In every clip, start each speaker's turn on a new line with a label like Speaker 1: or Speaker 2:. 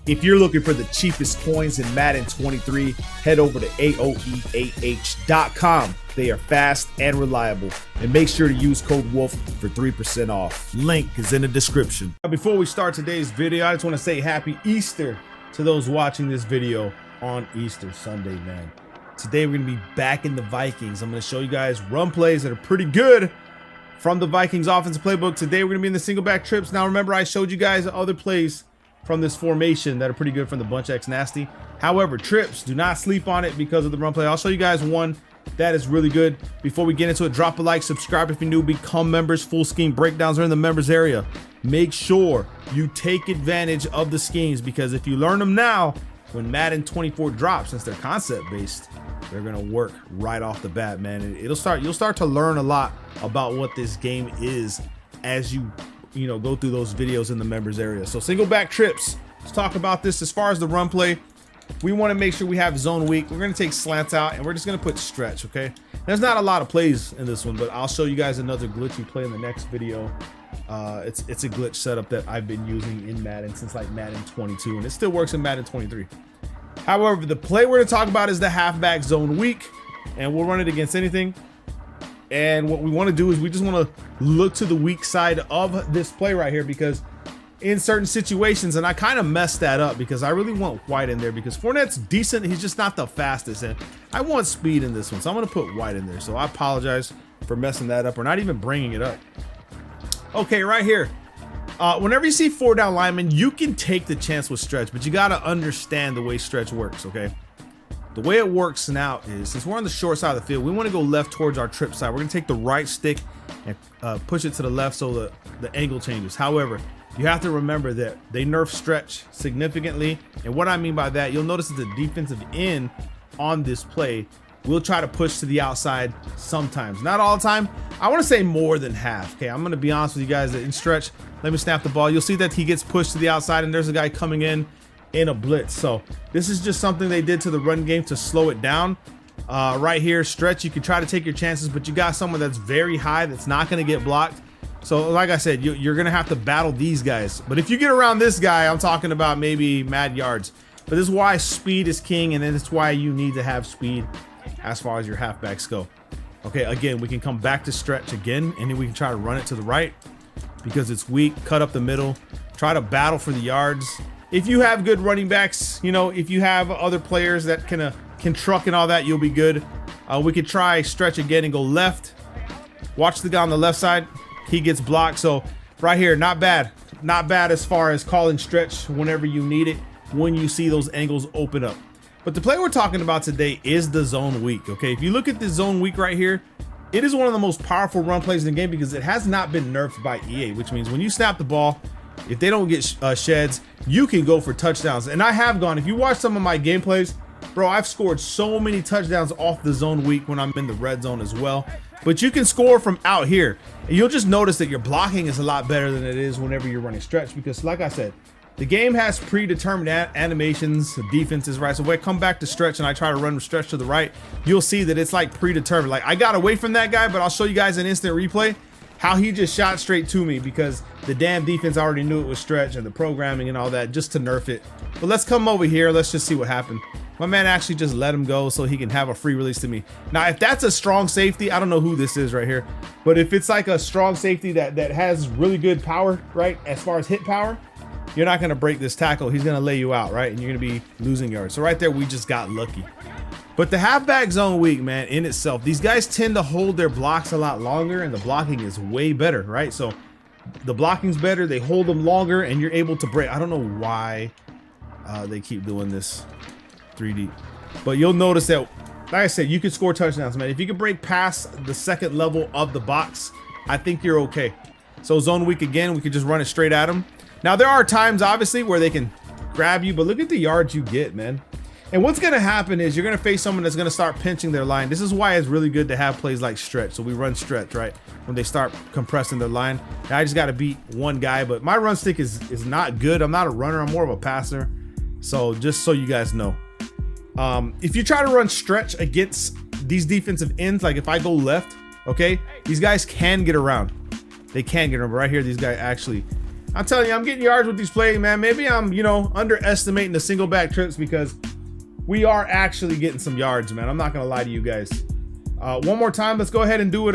Speaker 1: If you're looking for the cheapest coins in Madden 23, head over to AOEAH.com. They are fast and reliable. And make sure to use code WOLF for 3% off. Link is in the description. Before we start today's video, I just want to say happy Easter to those watching this video on Easter Sunday, man. Today we're going to be back in the Vikings. I'm going to show you guys run plays that are pretty good from the Vikings offensive playbook. Today we're going to be in the single back trips. Now remember, I showed you guys other plays from this formation that are pretty good from the Bunch X Nasty. However, trips, do not sleep on it because of the run play. I'll show you guys one that is really good. Before we get into it, drop a like, subscribe if you're new, become members. Full scheme breakdowns are in the members area. Make sure you take advantage of the schemes, because if you learn them now, when Madden 24 drops, since they're concept based, they're gonna work right off the bat, man. And you'll start to learn a lot about what this game is as you go through those videos in the members area. So single back trips, let's talk about this. As far as the run play, we want to make sure we have zone weak. We're going to take slants out and we're just going to put stretch. Okay, there's not a lot of plays in this one, but I'll show you guys another glitchy play in the next video. It's a glitch setup that I've been using in Madden since like Madden 22, and it still works in Madden 23. However, the play we're going to talk about is the halfback zone weak, and we'll run it against anything. And what we want to do is we just want to look to the weak side of this play right here, because in certain situations, and I kind of messed that up because I really want White in there because Fournette's decent. He's just not the fastest, and I want speed in this one. So I'm going to put White in there. So I apologize for messing that up or not even bringing it up. Okay, right here. Whenever you see 4 down linemen, you can take the chance with stretch, but you got to understand the way stretch works, okay? The way it works now is, since we're on the short side of the field, we want to go left towards our trip side. We're going to take the right stick and push it to the left so the angle changes. However, you have to remember that they nerf stretch significantly. And what I mean by that, you'll notice that the defensive end on this play will try to push to the outside sometimes. Not all the time. I want to say more than half. Okay, I'm going to be honest with you guys that in stretch, let me snap the ball. You'll see that he gets pushed to the outside and there's a guy coming in a blitz. So this is just something they did to the run game to slow it down. Right here, stretch, you can try to take your chances, but you got someone that's very high that's not going to get blocked. So like I said, you're going to have to battle these guys. But if you get around this guy, I'm talking about maybe mad yards. But this is why speed is king, and then it's why you need to have speed as far as your halfbacks go. Okay, again, we can come back to stretch again, and then we can try to run it to the right because it's weak. Cut up the middle, try to battle for the yards. If you have good running backs, if you have other players that can truck and all that, you'll be good. We could try stretch again and go left. Watch the guy on the left side. He gets blocked. So right here, not bad. Not bad as far as calling stretch whenever you need it, when you see those angles open up. But the play we're talking about today is the zone weak. Okay, if you look at this zone weak right here, it is one of the most powerful run plays in the game because it has not been nerfed by EA, which means when you snap the ball, if they don't get sheds, you can go for touchdowns. And I have gone. If you watch some of my gameplays, bro, I've scored so many touchdowns off the zone weak when I'm in the red zone as well. But you can score from out here, and you'll just notice that your blocking is a lot better than it is whenever you're running stretch, because like I said, the game has predetermined animations, defenses, right? So when I come back to stretch and I try to run stretch to the right, you'll see that it's like predetermined. Like I got away from that guy, but I'll show you guys an instant replay how he just shot straight to me because the damn defense already knew it was stretch and the programming and all that just to nerf it. But let's come over here. Let's just see what happened. My man actually just let him go so he can have a free release to me. Now, if that's a strong safety, I don't know who this is right here, but if it's like a strong safety that has really good power, right, as far as hit power, you're not going to break this tackle. He's going to lay you out, right, and you're going to be losing yards. So right there, we just got lucky. But the halfback zone weak, man, in itself, these guys tend to hold their blocks a lot longer, and the blocking is way better, right? So the blocking's better, they hold them longer, and you're able to break. I don't know why they keep doing this 3D, but you'll notice that, like I said, you can score touchdowns, man. If you can break past the second level of the box, I think you're okay. So zone weak again, we could just run it straight at them. Now there are times, obviously, where they can grab you, but look at the yards you get, man. And what's going to happen is you're going to face someone that's going to start pinching their line. This is why it's really good to have plays like stretch. So we run stretch, right? When they start compressing their line. Now I just got to beat one guy, but my run stick is not good. I'm not a runner. I'm more of a passer. So just so you guys know, if you try to run stretch against these defensive ends, like if I go left, okay, these guys can get around. They can get around. Right here, these guys actually I'm telling you, I'm getting yards with these plays, man. Maybe I'm, you know, underestimating the single back trips because we are actually getting some yards, man. I'm not gonna lie to you guys. One more time, let's go ahead and do it.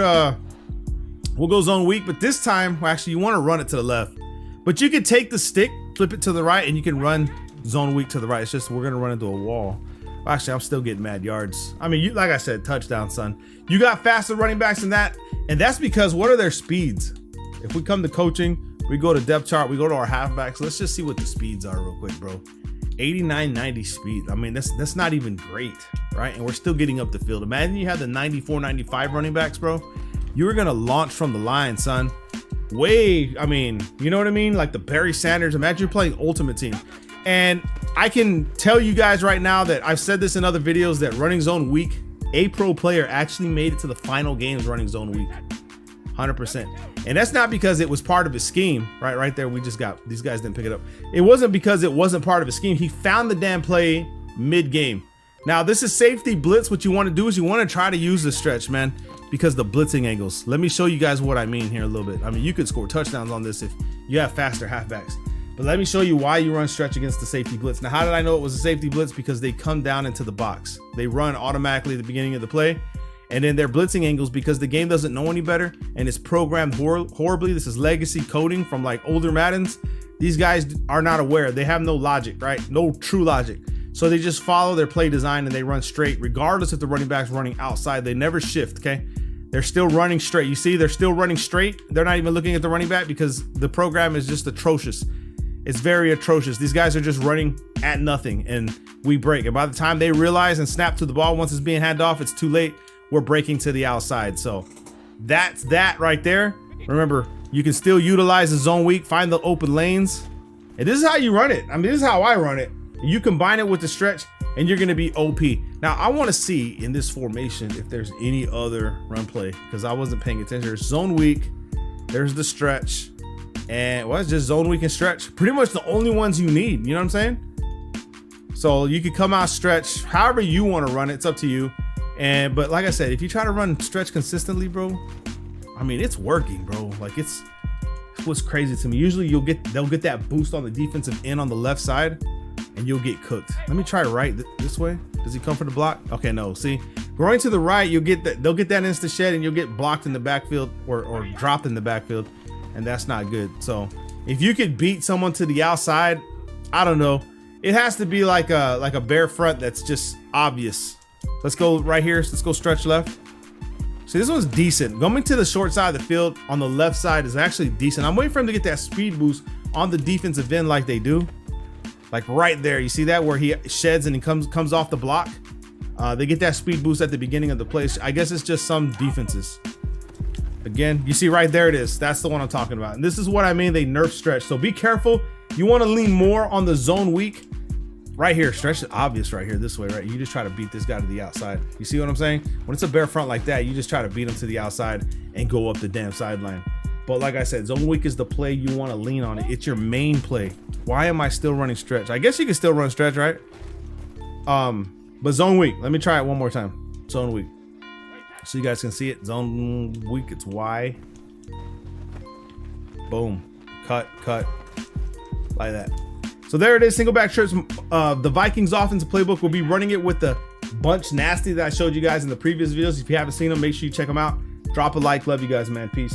Speaker 1: We'll go zone weak, but this time, well, actually, you want to run it to the left. But you can take the stick, flip it to the right, and you can run zone weak to the right. It's just we're gonna run into a wall. Actually, I'm still getting mad yards. I mean, like I said, touchdown, son. You got faster running backs than that, and that's because what are their speeds? If we come to coaching, we go to depth chart, we go to our halfbacks. Let's just see what the speeds are real quick, bro. 89, 90 speed. I mean, that's not even great, right? And we're still getting up the field. Imagine you had the 94, 95 running backs, bro. You were gonna launch from the line, son. I mean, you know what I mean? Like the Barry Sanders. Imagine you're playing Ultimate Team. And I can tell you guys right now that I've said this in other videos that running zone weak, a pro player actually made it to the final games running zone weak. 100%. And that's not because it was part of his scheme, right? Right there, we just got, these guys didn't pick it up. It wasn't because it wasn't part of his scheme. He found the damn play mid-game. Now, this is safety blitz. What you want to do is you want to try to use the stretch, man, because the blitzing angles. Let me show you guys what I mean here a little bit. I mean, you could score touchdowns on this if you have faster halfbacks. But let me show you why you run stretch against the safety blitz. Now, how did I know it was a safety blitz? Because they come down into the box. They run automatically at the beginning of the play. And then they're blitzing angles because the game doesn't know any better and it's programmed horribly. This is legacy coding from like older Maddens. These guys are not aware. They have no logic, right? No true logic. So they just follow their play design and they run straight regardless if the running back's running outside. They never shift, okay? They're still running straight. You see, they're still running straight. They're not even looking at the running back because the program is just atrocious. It's very atrocious. These guys are just running at nothing and we break. And by the time they realize and snap to the ball, once it's being handed off, it's too late. We're breaking to the outside. So that's that right there. Remember, you can still utilize the zone weak, find the open lanes. And this is how you run it. I mean, this is how I run it. You combine it with the stretch and you're gonna be OP. Now, I wanna see in this formation if there's any other run play because I wasn't paying attention. There's zone weak, there's the stretch, and well, it's just zone weak and stretch. Pretty much the only ones you need, you know what I'm saying? So you could come out stretch, however you wanna run it, it's up to you. But like I said, if you try to run stretch consistently, bro, I mean, it's working, bro. Like it's what's crazy to me. Usually they'll get that boost on the defensive end on the left side and you'll get cooked. Let me try right this way. Does he come for the block? Okay, no, see, going to the right, you'll get that. They'll get that insta shed and you'll get blocked in the backfield or dropped in the backfield. And that's not good. So if you could beat someone to the outside, I don't know. It has to be like a bare front that's just obvious. Let's go right here. Let's go stretch left. See, this one's decent. Going to the short side of the field on the left side is actually decent. I'm waiting for him to get that speed boost on the defensive end like they do. Like right there. You see that where he sheds and he comes off the block? They get that speed boost at the beginning of the play. I guess it's just some defenses. Again, you see right there it is. That's the one I'm talking about. And this is what I mean. They nerf stretch. So be careful. You want to lean more on the zone weak. Right here, stretch is obvious right here, this way, right? You just try to beat this guy to the outside. You see what I'm saying? When it's a bare front like that, you just try to beat him to the outside and go up the damn sideline. But like I said, zone weak is the play you want to lean on it. It's your main play. Why am I still running stretch? I guess you can still run stretch, right? But zone weak. Let me try it one more time. Zone weak. So you guys can see it. Zone weak, it's Y. Boom. Cut. Like that. So there it is, single back trips. The Vikings offensive playbook will be running it with the bunch nasty that I showed you guys in the previous videos. If you haven't seen them, make sure you check them out. Drop a like. Love you guys, man. Peace.